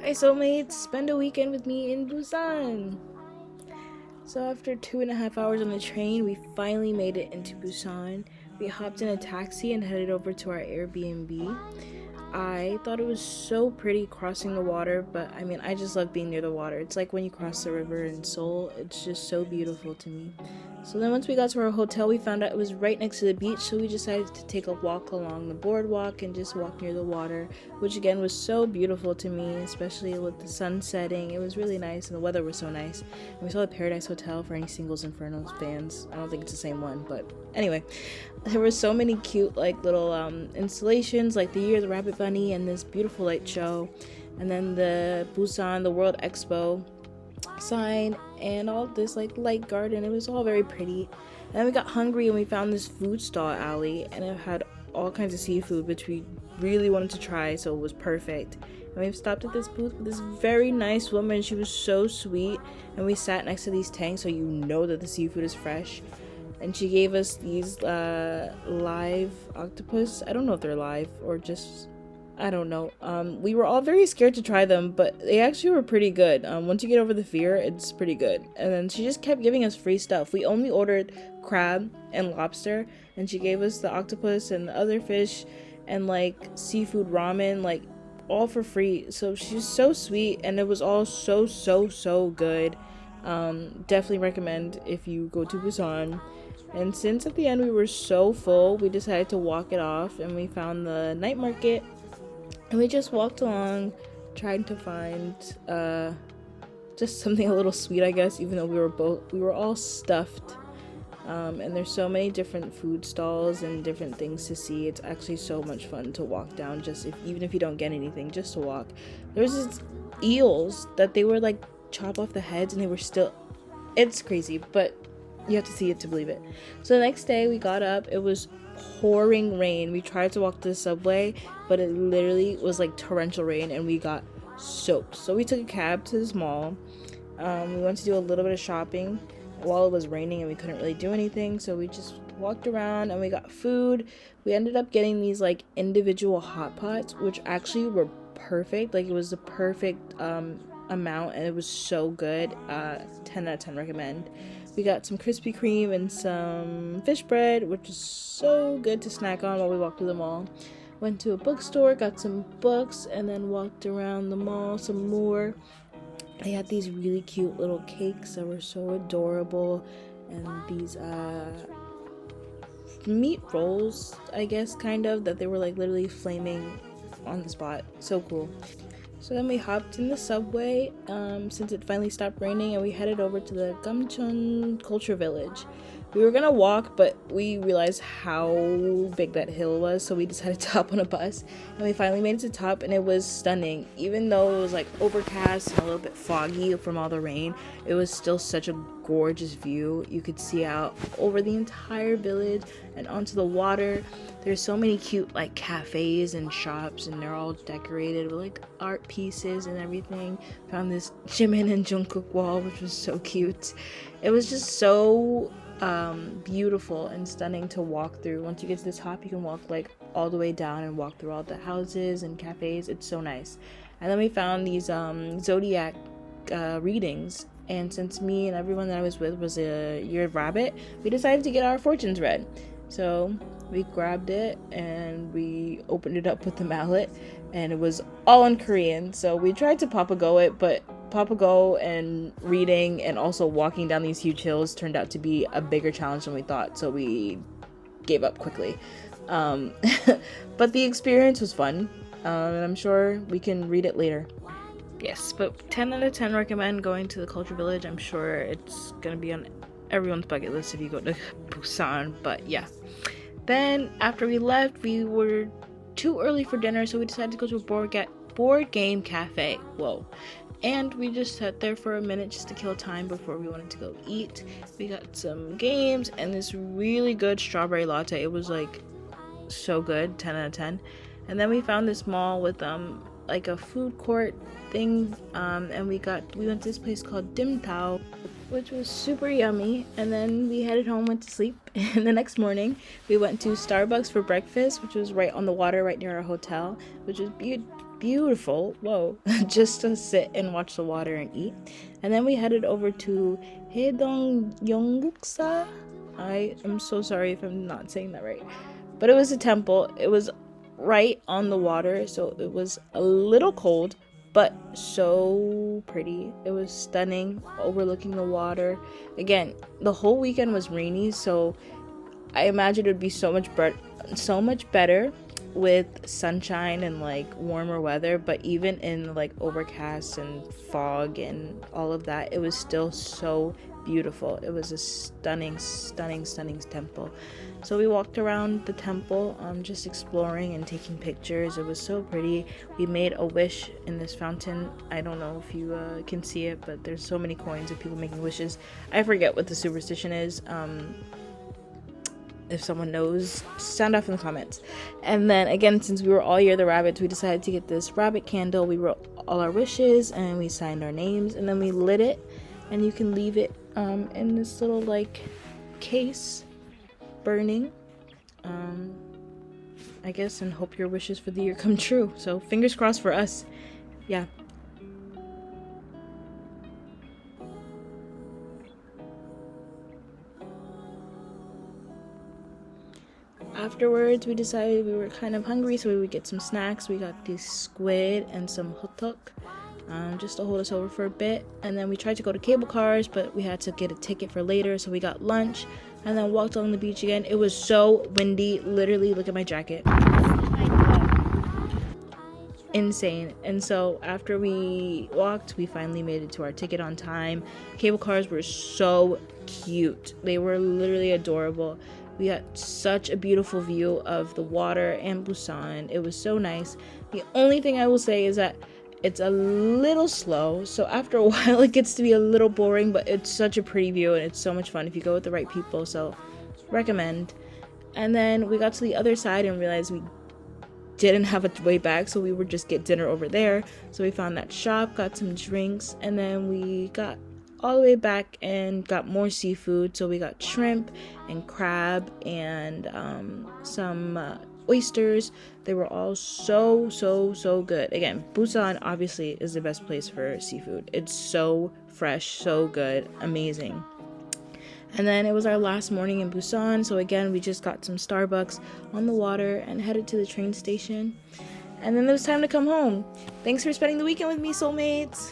Hi Soulmates, spend a weekend with me in Busan. So after 2.5 hours on the train, we finally made it into Busan. We hopped in a taxi and headed over to our Airbnb. I thought it was so pretty crossing the water, but I mean, I just love being near the water. It's like when you cross the river in Seoul, it's just so beautiful to me. So then once we got to our hotel, we found out it was right next to the beach, so we decided to take a walk along the boardwalk and just walk near the water, which again was so beautiful to me, especially with the sun setting. It was really nice and the weather was so nice. And we saw the Paradise Hotel for any Singles Infernos fans. I don't think it's the same one, but anyway, there were so many cute like little installations like the Year of the Rabbit Bunny and this beautiful light show, and then the Busan the World Expo sign and all this like light garden. It was all very pretty. And then we got hungry and we found this food stall alley, and it had all kinds of seafood which we really wanted to try, so it was perfect. And we stopped at this booth with this very nice woman. She was so sweet, and we sat next to these tanks so you know that the seafood is fresh. And she gave us these live octopus. I don't know if they're live or just, I don't know. We were all very scared to try them, but they actually were pretty good. Once you get over the fear, it's pretty good. And then she just kept giving us free stuff. We only ordered crab and lobster, and she gave us the octopus and the other fish and like seafood ramen, like all for free. So she's so sweet, and it was all so good. Definitely recommend if you go to Busan. And since at the end we were so full, we decided to walk it off, and we found the night market, and we just walked along trying to find just something a little sweet, I guess, even though we were all stuffed. And there's so many different food stalls and different things to see. It's actually so much fun to walk down, just even if you don't get anything, just to walk. There's these eels that they were like chop off the heads, and they were still, it's crazy, but you have to see it to believe it. So the next day we got up, it was pouring rain. We tried to walk to the subway, but it literally was like torrential rain, and we got soaked. So we took a cab to this mall. We went to do a little bit of shopping while it was raining, and we couldn't really do anything, so we just walked around and we got food. We ended up getting these like individual hot pots, which actually were perfect. Like it was the perfect amount, and it was so good. 10 out of 10 recommend. We got some Krispy Kreme and some fish bread, which is so good to snack on while we walked through the mall. Went to a bookstore, got some books, and then walked around the mall some more. They had these really cute little cakes that were so adorable, and these meat rolls, I guess, kind of, that they were like literally flaming on the spot. So cool. So then we hopped in the subway since it finally stopped raining, and we headed over to the Gamcheon Culture Village. We were gonna walk, but we realized how big that hill was, so we decided to hop on a bus, and we finally made it to the top, and it was stunning. Even though it was like overcast and a little bit foggy from all the rain, it was still such a gorgeous view. You could see out over the entire village and onto the water. There's so many cute like cafes and shops, and they're all decorated with like art pieces and everything. Found this Jimin and Jungkook wall, which was so cute. It was just so beautiful and stunning to walk through. Once you get to the top, you can walk like all the way down and walk through all the houses and cafes. It's so nice. And then we found these zodiac readings, and since me and everyone that I was with was a Year of Rabbit, we decided to get our fortunes read. So we grabbed it and we opened it up with the mallet, and it was all in Korean. So we tried to papago it, but papago and reading and also walking down these huge hills turned out to be a bigger challenge than we thought, so we gave up quickly. But the experience was fun, and I'm sure we can read it later. Yes, but 10 out of 10 recommend going to the Culture Village. I'm sure it's gonna be on everyone's bucket list if you go to Busan, but yeah. Then after we left, we were too early for dinner, so we decided to go to a board game cafe. Whoa. And we just sat there for a minute just to kill time before we wanted to go eat. We got some games and this really good strawberry latte. It was like so good, 10 out of 10. And then we found this mall with like a food court thing, and we went to this place called Dim Tao, which was super yummy. And then we headed home, went to sleep, and the next morning we went to Starbucks for breakfast, which was right on the water right near our hotel, which was beautiful, whoa, just to sit and watch the water and eat. And then we headed over to Haedong Yeongguksa. I am so sorry if I'm not saying that right, but it was a temple. It was right on the water, so it was a little cold, but so pretty. It was stunning, overlooking the water. Again, the whole weekend was rainy, so I imagine it would be so much better with sunshine and like warmer weather. But even in like overcast and fog and all of that, it was still so beautiful. It was a stunning temple. So we walked around the temple, just exploring and taking pictures. It was so pretty. We made a wish in this fountain. I don't know if you can see it, but there's so many coins of people making wishes. I forget what the superstition is. If someone knows, sound off in the comments. And then again, since we were all year the rabbits, we decided to get this rabbit candle. We wrote all our wishes and we signed our names, and then we lit it, and you can leave it in this little like case burning, I guess, and hope your wishes for the year come true. So fingers crossed for us. Yeah. Afterwards, we decided we were kind of hungry, so we would get some snacks. We got these squid and some hotok, just to hold us over for a bit. And then we tried to go to cable cars, but we had to get a ticket for later, so we got lunch and then walked along the beach again. It was so windy. Literally, look at my jacket. Insane. And so after we walked, we finally made it to our ticket on time. Cable cars were so cute. They were literally adorable. We got such a beautiful view of the water and Busan. It was so nice. The only thing I will say is that it's a little slow, so after a while it gets to be a little boring, but it's such a pretty view and it's so much fun if you go with the right people, so recommend. And then we got to the other side and realized we didn't have a way back, so we would just get dinner over there. So we found that shop, got some drinks, and then we got all the way back and got more seafood. So we got shrimp and crab and some oysters. They were all so good. Again, Busan obviously is the best place for seafood. It's so fresh, so good, amazing. And then it was our last morning in Busan, so again we just got some Starbucks on the water and headed to the train station. And then it was time to come home. Thanks for spending the weekend with me, Seoulmates.